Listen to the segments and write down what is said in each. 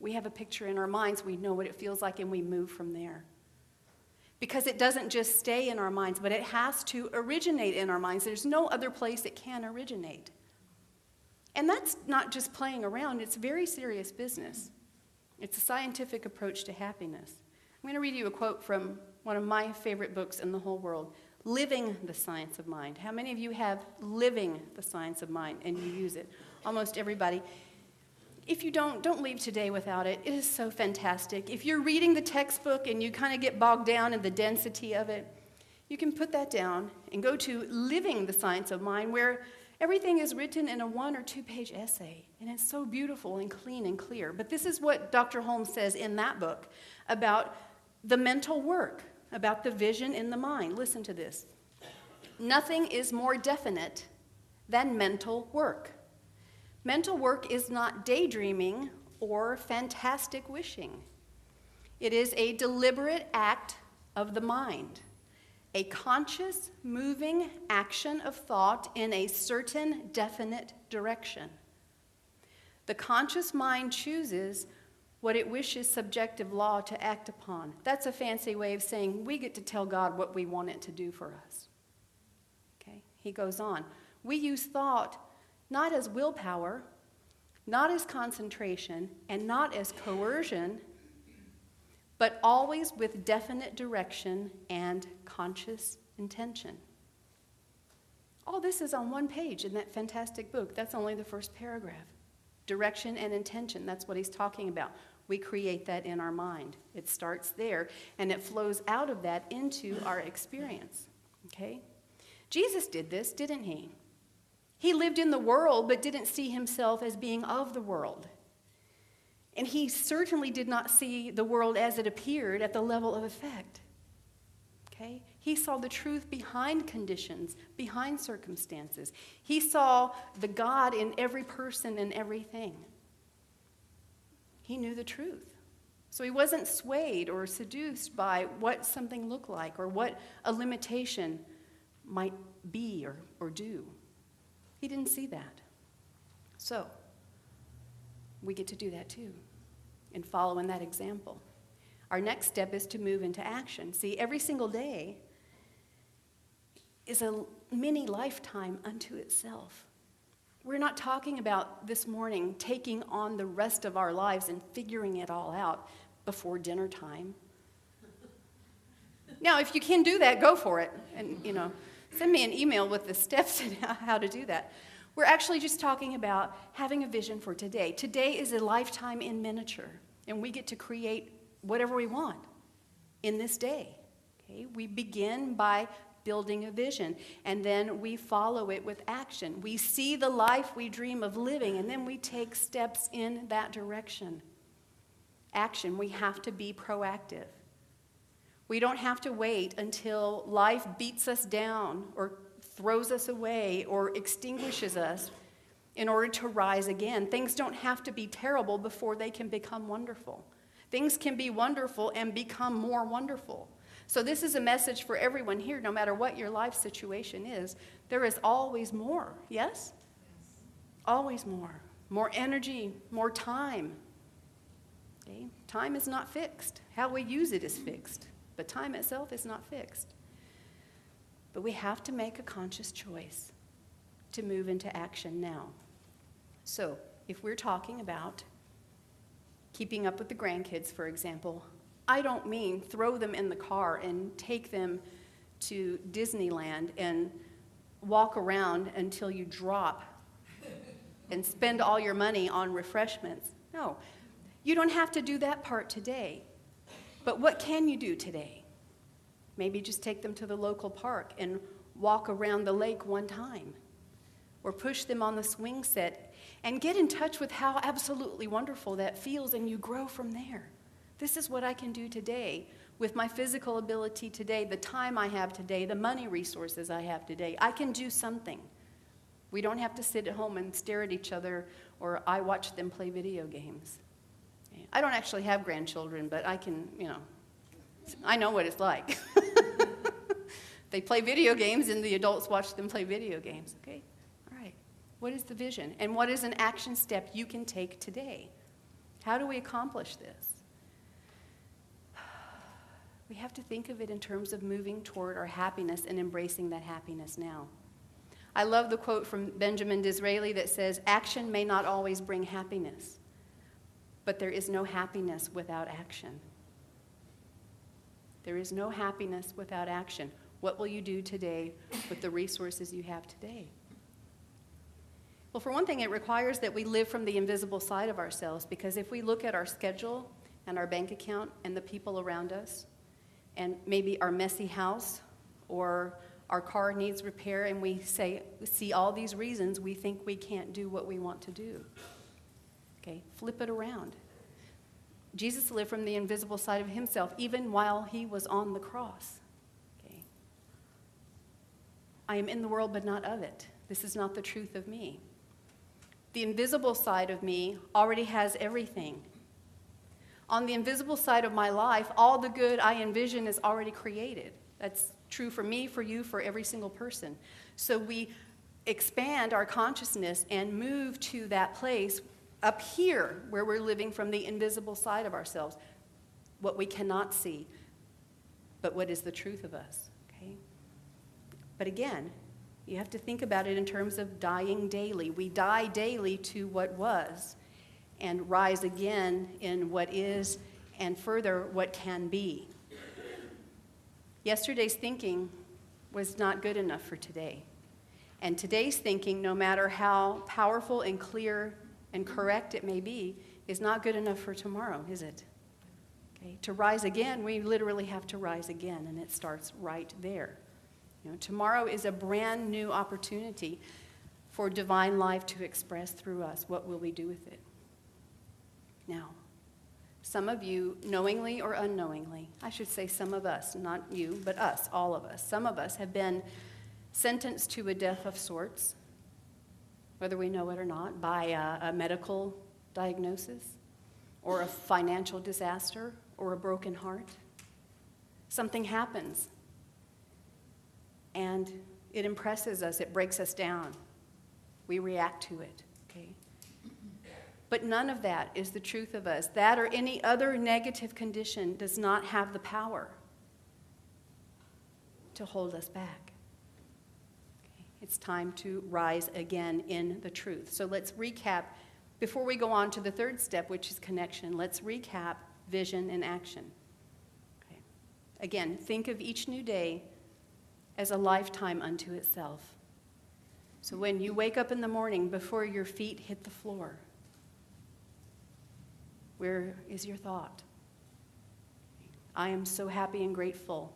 We have a picture in our minds, we know what it feels like, and we move from there. Because it doesn't just stay in our minds, but it has to originate in our minds. There's no other place it can originate. And that's not just playing around, it's very serious business. It's a scientific approach to happiness. I'm going to read you a quote from one of my favorite books in the whole world, Living the Science of Mind. How many of you have Living the Science of Mind and you use it? Almost everybody. If you don't leave today without it. It is so fantastic. If you're reading the textbook and you kind of get bogged down in the density of it, you can put that down and go to Living the Science of Mind, where everything is written in a 1 or 2 page essay, and it's so beautiful and clean and clear. But this is what Dr. Holmes says in that book about the mental work, about the vision in the mind. Listen to this. Nothing is more definite than mental work. Mental work is not daydreaming or fantastic wishing. It is a deliberate act of the mind, a conscious, moving action of thought in a certain definite direction. The conscious mind chooses what it wishes subjective law to act upon. That's a fancy way of saying we get to tell God what we want it to do for us. Okay? He goes on. We use thought not as willpower, not as concentration, and not as coercion, but always with definite direction and conscious intention. All this is on one page in that fantastic book. That's only the first paragraph. Direction and intention, that's what he's talking about. We create that in our mind. It starts there, and it flows out of that into our experience. Okay? Jesus did this, didn't he? He lived in the world, but didn't see himself as being of the world. And he certainly did not see the world as it appeared at the level of effect. Okay? He saw the truth behind conditions, behind circumstances. He saw the God in every person and everything. He knew the truth. So he wasn't swayed or seduced by what something looked like or what a limitation might be or do. He didn't see that. So we get to do that too and follow in that example. Our next step is to move into action. See, every single day is a mini lifetime unto itself. We're not talking about this morning taking on the rest of our lives and figuring it all out before dinner time. Now, if you can do that, go for it. And, send me an email with the steps and how to do that. We're actually just talking about having a vision for today. Today is a lifetime in miniature, and we get to create whatever we want in this day. Okay? We begin by building a vision, and then we follow it with action. We see the life we dream of living, and then we take steps in that direction. Action, we have to be proactive. We don't have to wait until life beats us down or throws us away or extinguishes us in order to rise again. Things don't have to be terrible before they can become wonderful. Things can be wonderful and become more wonderful. So this is a message for everyone here, no matter what your life situation is. There is always more, yes? Always more. More energy, more time. Okay? Time is not fixed. How we use it is fixed. But time itself is not fixed. But we have to make a conscious choice to move into action now. So, if we're talking about keeping up with the grandkids, for example, I don't mean throw them in the car and take them to Disneyland and walk around until you drop and spend all your money on refreshments. No, you don't have to do that part today. But what can you do today? Maybe just take them to the local park and walk around the lake one time. Or push them on the swing set and get in touch with how absolutely wonderful that feels, and you grow from there. This is what I can do today with my physical ability today, the time I have today, the money resources I have today. I can do something. We don't have to sit at home and stare at each other, or I watch them play video games. I don't actually have grandchildren, but I can, I know what it's like. They play video games, and the adults watch them play video games. Okay? All right. What is the vision? And what is an action step you can take today? How do we accomplish this? We have to think of it in terms of moving toward our happiness and embracing that happiness now. I love the quote from Benjamin Disraeli that says, "Action may not always bring happiness, but there is no happiness without action." There is no happiness without action. What will you do today with the resources you have today? Well, for one thing, it requires that we live from the invisible side of ourselves, because if we look at our schedule and our bank account and the people around us, and maybe our messy house or our car needs repair, and we see all these reasons we think we can't do what we want to do. Okay, flip it around. Jesus lived from the invisible side of himself even while he was on the cross. Okay. I am in the world but not of it. This is not the truth of me. The invisible side of me already has everything. On the invisible side of my life, all the good I envision is already created. That's true for me, for you, for every single person. So we expand our consciousness and move to that place up here where we're living from the invisible side of ourselves, what we cannot see, but what is the truth of us. Okay? But again, you have to think about it in terms of dying daily. We die daily to what was and rise again in what is, and further, what can be. Yesterday's thinking was not good enough for today. And today's thinking, no matter how powerful and clear and correct it may be, is not good enough for tomorrow, is it? Okay. To rise again, we literally have to rise again, and it starts right there. You know, tomorrow is a brand new opportunity for divine life to express through us. What will we do with it? Now, some of you, knowingly or unknowingly, I should say some of us, not you, but us, all of us, some of us have been sentenced to a death of sorts, whether we know it or not, by a medical diagnosis, or a financial disaster, or a broken heart. Something happens, and it impresses us, it breaks us down. We react to it, okay? But none of that is the truth of us. That or any other negative condition does not have the power to hold us back. Okay. It's time to rise again in the truth. So let's recap. Before we go on to the third step, which is connection, let's recap vision and action. Okay. Again, think of each new day as a lifetime unto itself. So when you wake up in the morning, before your feet hit the floor, where is your thought? I am so happy and grateful.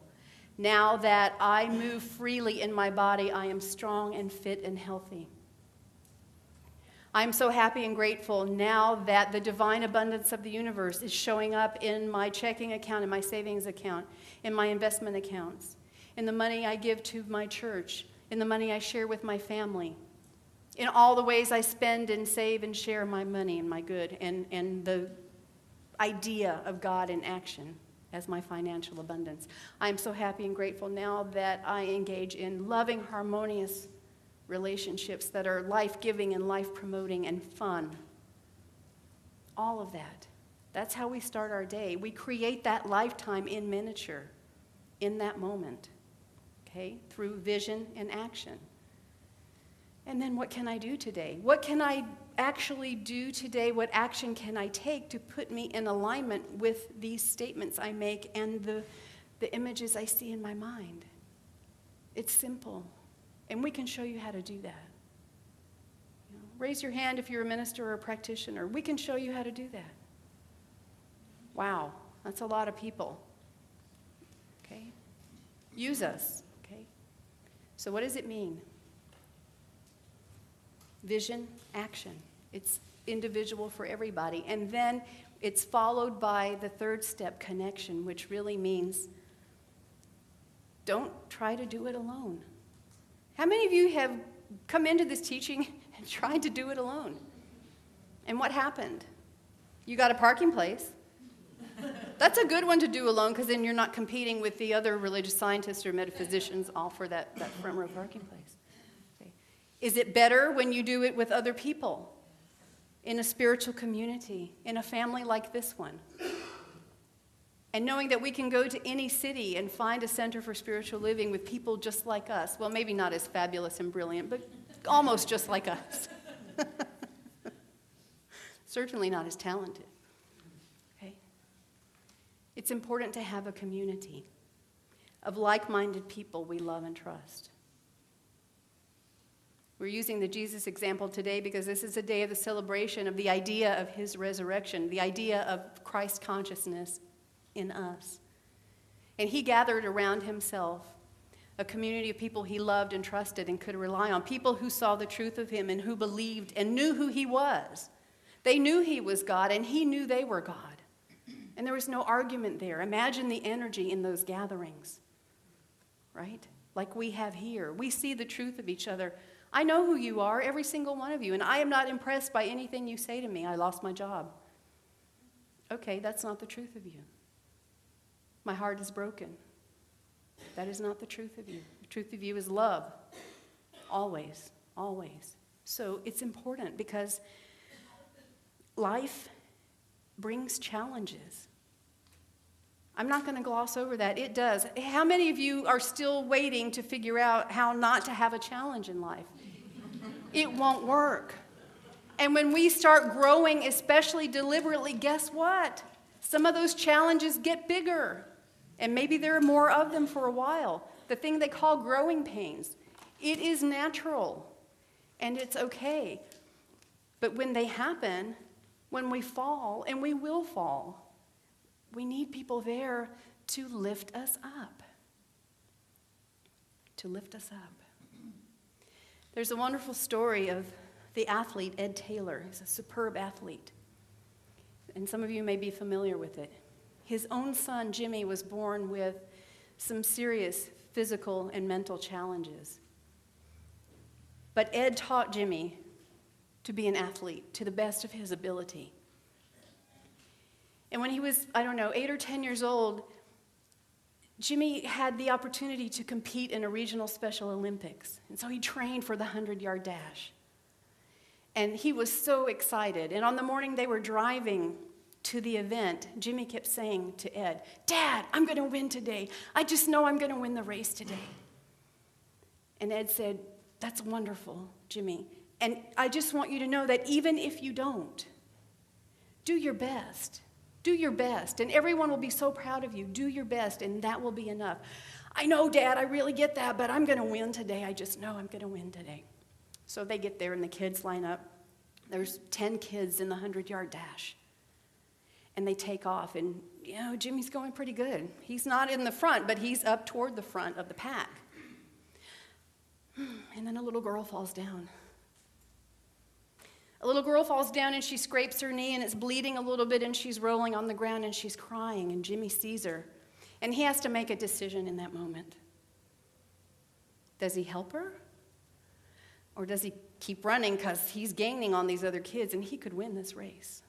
Now that I move freely in my body, I am strong and fit and healthy. I'm so happy and grateful now that the divine abundance of the universe is showing up in my checking account, in my savings account, in my investment accounts, in the money I give to my church, in the money I share with my family, in all the ways I spend and save and share my money and my good, and the idea of God in action as my financial abundance. I am so happy and grateful now that I engage in loving, harmonious relationships that are life-giving and life-promoting and fun. All of that. That's how we start our day. We create that lifetime in miniature, in that moment, okay, through vision and action. And then what can I do today? What can I actually do today? What action can I take to put me in alignment with these statements I make and the images I see in my mind? It's simple, and we can show you how to do that. You know, raise your hand if you're a minister or a practitioner. We can show you how to do that. Wow, that's a lot of people. Okay? Use us, okay? So what does it mean? Vision, action. It's individual for everybody. And then it's followed by the third step, connection, which really means don't try to do it alone. How many of you have come into this teaching and tried to do it alone? And what happened? You got a parking place. That's a good one to do alone, because then you're not competing with the other religious scientists or metaphysicians all for that front row parking place. Is it better when you do it with other people? in a spiritual community, in a family like this one. And knowing that we can go to any city and find a center for spiritual living with people just like us. Well, maybe not as fabulous and brilliant, but almost just like us. Certainly not as talented. Okay? It's important to have a community of like-minded people we love and trust. We're using the Jesus example today because this is a day of the celebration of the idea of his resurrection, the idea of Christ consciousness in us. And he gathered around himself a community of people he loved and trusted and could rely on, people who saw the truth of him and who believed and knew who he was. They knew he was God, and he knew they were God. And there was no argument there. Imagine the energy in those gatherings, right? Like we have here. We see the truth of each other. I know who you are, every single one of you, and I am not impressed by anything you say to me. I lost my job. Okay, that's not the truth of you. My heart is broken. That is not the truth of you. The truth of you is love. Always, always. So it's important because life brings challenges. I'm not going to gloss over that. It does. How many of you are still waiting to figure out how not to have a challenge in life? It won't work. And when we start growing, especially deliberately, guess what? Some of those challenges get bigger. And maybe there are more of them for a while. The thing they call growing pains. It is natural. And it's okay. But when they happen, when we fall, and we will fall, we need people there to lift us up. To lift us up. There's a wonderful story of the athlete, Ed Taylor. He's a superb athlete. And some of you may be familiar with it. His own son, Jimmy, was born with some serious physical and mental challenges. But Ed taught Jimmy to be an athlete to the best of his ability. And when he was, 8 or 10 years old, Jimmy had the opportunity to compete in a regional Special Olympics. And so he trained for the 100-yard dash. And he was so excited. And on the morning they were driving to the event, Jimmy kept saying to Ed, "Dad, I'm going to win today. I just know I'm going to win the race today." And Ed said, "That's wonderful, Jimmy. And I just want you to know that even if you don't, do your best. Do your best. And everyone will be so proud of you. Do your best, and that will be enough." "I know, Dad, I really get that, but I'm going to win today. I just know I'm going to win today." So they get there, and the kids line up. There's 10 kids in the 100-yard dash. And they take off, and, Jimmy's going pretty good. He's not in the front, but he's up toward the front of the pack. And then a little girl falls down. A little girl falls down, and she scrapes her knee, and it's bleeding a little bit, and she's rolling on the ground, and she's crying, and Jimmy sees her. And he has to make a decision in that moment. Does he help her? Or does he keep running because he's gaining on these other kids, and he could win this race?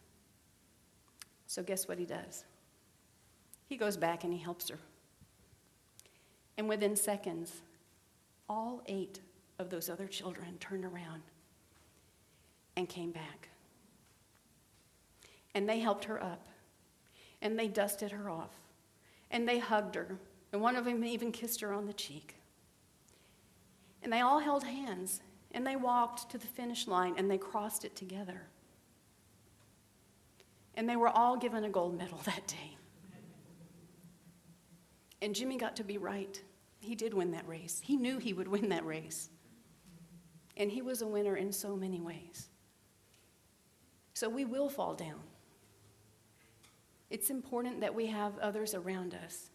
So guess what he does? He goes back and he helps her. And within seconds, all 8 of those other children turned around and came back. And they helped her up. And they dusted her off. And they hugged her. And one of them even kissed her on the cheek. And they all held hands. And they walked to the finish line and they crossed it together. And they were all given a gold medal that day. And Jimmy got to be right. He did win that race. He knew he would win that race. And he was a winner in so many ways. So we will fall down. It's important that we have others around us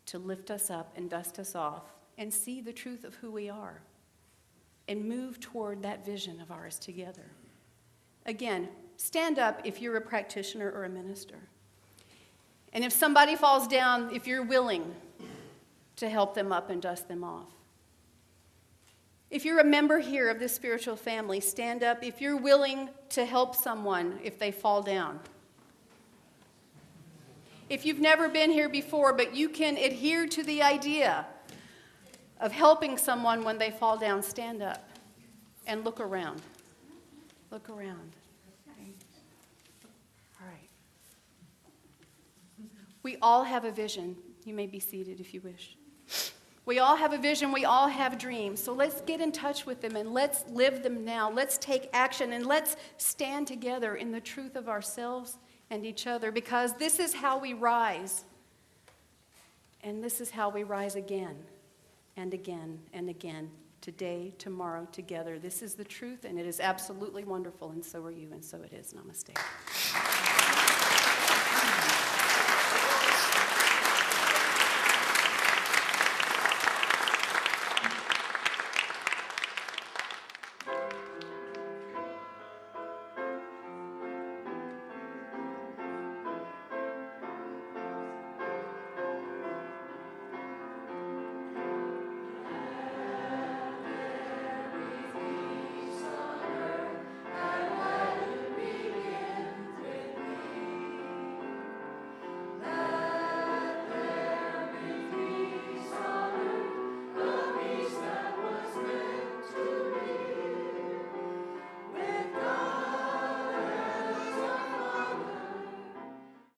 to lift us up and dust us off and see the truth of who we are and move toward that vision of ours together. Again, stand up if you're a practitioner or a minister. And if somebody falls down, if you're willing to help them up and dust them off. If you're a member here of this spiritual family, stand up if you're willing to help someone if they fall down. If you've never been here before, but you can adhere to the idea of helping someone when they fall down, stand up and look around. Look around. We all have a vision. You may be seated if you wish. We all have a vision. We all have dreams. So let's get in touch with them and let's live them now. Let's take action and let's stand together in the truth of ourselves and each other, because this is how we rise. And this is how we rise again and again and again. Today, tomorrow, together. This is the truth, and it is absolutely wonderful, and so are you, and so it is. Namaste.